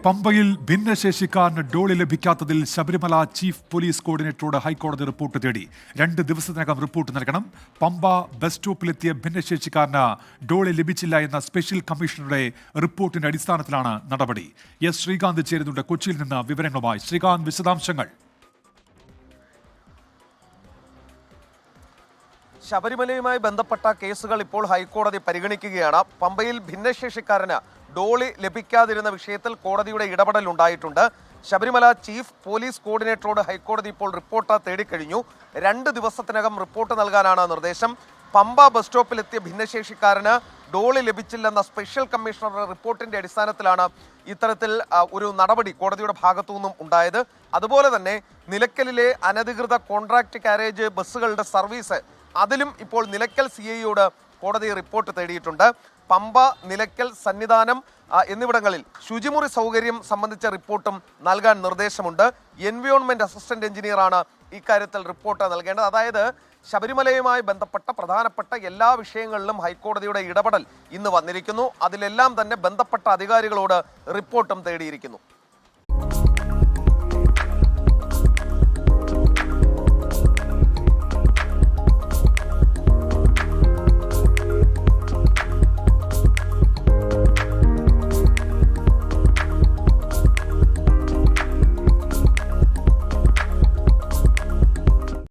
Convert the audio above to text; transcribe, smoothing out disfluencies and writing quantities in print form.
പമ്പയിൽ ഭിന്നശേഷിക്കാരന് Dolly ലഭിക്കാത്തതിൽ Sabarimala chief police കോർഡിനേറ്ററോട് ഹൈക്കോടതി report തേടി 2 ദിവസത്തിനകം റിപ്പോർട്ട് നൽകണം. പമ്പ ബസ് സ്റ്റോപ്പിലെത്തിയ ഭിന്നശേഷിക്കാരന് ഡോളി ലഭിച്ചില്ല എന്ന സ്പെഷ്യൽ കമ്മീഷണറുടെ റിപ്പോർട്ടിന്റെ അടിസ്ഥാനത്തിലാണ് നടപടി. എസ് ശ്രീകാന്ത് ചേരുന്നുണ്ട് കൊച്ചിയിൽ നിന്ന് വിവരങ്ങളുമായി. ശ്രീകാന്ത്, വിശദാംശങ്ങൾ. ശബരിമലയുമായി ബന്ധപ്പെട്ട കേസുകൾ ഇപ്പോൾ ഹൈക്കോടതി പരിഗണിക്കുകയാണ്. പമ്പയിൽ ഭിന്നശേഷിക്കാരന് ഡോളി ലഭിക്കാതിരുന്ന വിഷയത്തിൽ കോടതിയുടെ ഇടപെടൽ ഉണ്ടായിട്ടുണ്ട്. ശബരിമല ചീഫ് പോലീസ് കോർഡിനേറ്ററോട് ഹൈക്കോടതി ഇപ്പോൾ റിപ്പോർട്ട് തേടിക്കഴിഞ്ഞു. 2 ദിവസത്തിനകം റിപ്പോർട്ട് നൽകാനാണ് നിർദ്ദേശം. പമ്പ ബസ് സ്റ്റോപ്പിലെത്തിയ ഭിന്നശേഷിക്കാരന് ഡോളി ലഭിച്ചില്ലെന്ന സ്പെഷ്യൽ കമ്മീഷണറുടെ റിപ്പോർട്ടിന്റെ അടിസ്ഥാനത്തിലാണ് ഇത്തരത്തിൽ ഒരു നടപടി കോടതിയുടെ ഭാഗത്തു നിന്നും ഉണ്ടായത്. അതുപോലെ തന്നെ നിലയ്ക്കലിലെ അനധികൃത കോൺട്രാക്ട് കാരേജ് ബസ്സുകളുടെ സർവീസ്, അതിലും ഇപ്പോൾ നിലയ്ക്കൽ CIയോട് കോടതി റിപ്പോർട്ട് തേടിയിട്ടുണ്ട്. പമ്പ, നിലയ്ക്കൽ, സന്നിധാനം എന്നിവിടങ്ങളിൽ ശുചിമുറി സൗകര്യം സംബന്ധിച്ച റിപ്പോർട്ടും നൽകാൻ നിർദ്ദേശമുണ്ട്. എൻവയോൺമെന്റ് അസിസ്റ്റന്റ് എഞ്ചിനീയറാണ് ഇക്കാര്യത്തിൽ റിപ്പോർട്ട് നൽകേണ്ടത്. അതായത് ശബരിമലയുമായി ബന്ധപ്പെട്ട പ്രധാനപ്പെട്ട എല്ലാ വിഷയങ്ങളിലും ഹൈക്കോടതിയുടെ ഇടപെടൽ ഇന്ന് വന്നിരിക്കുന്നു. അതിലെല്ലാം തന്നെ ബന്ധപ്പെട്ട അധികാരികളോട് റിപ്പോർട്ടും തേടിയിരിക്കുന്നു.